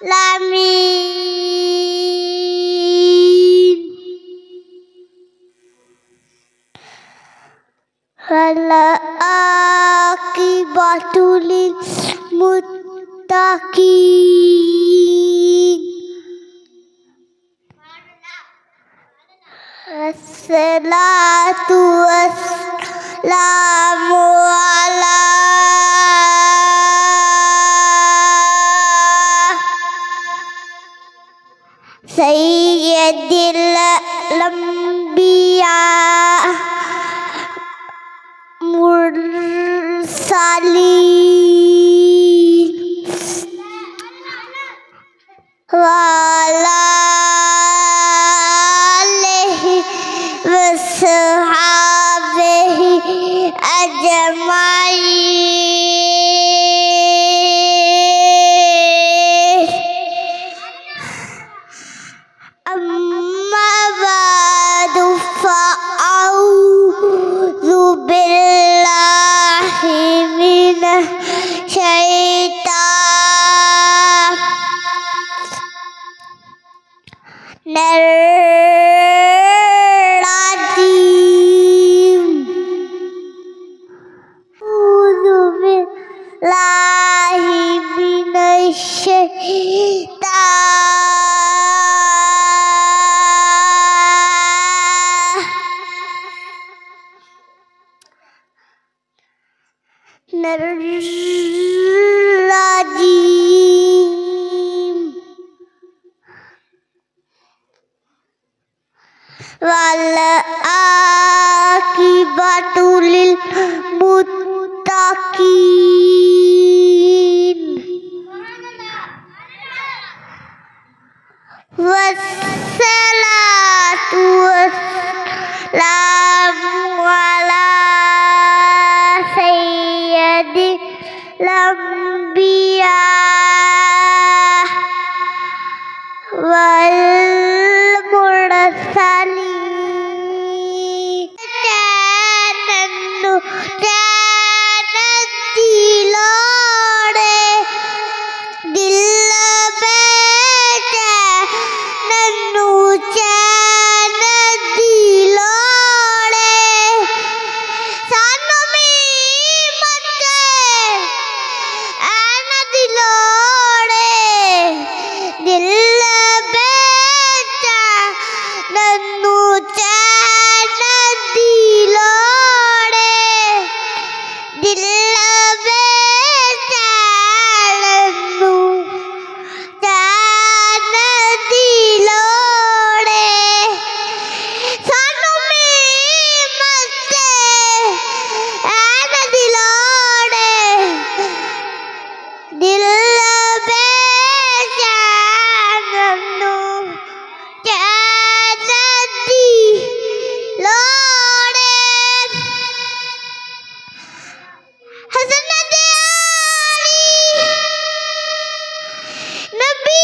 alamin. Wal aqibatu lil muttaqin. Assalatu wassalamu ala sayyidil anbiya mursalin wa ala alihi wa sahbihi ajma'in. Amma ba'du fa'udzu billahi minasy syaitonir rajim. A'udzu billahi minasy rajim. Wal aqibatu lil muttaqin. Wassalatu wassalamu ala sayyidil anbiya wal mursalin. Chanannu chanadilore dil beta nannu chanadilore sanu mi matte anadilore dil beta nannu chanadilore dil beta nannu chanadilore sanu mi matte anadilore dil beta nannu chanadilore. Hasanat Ali Nabi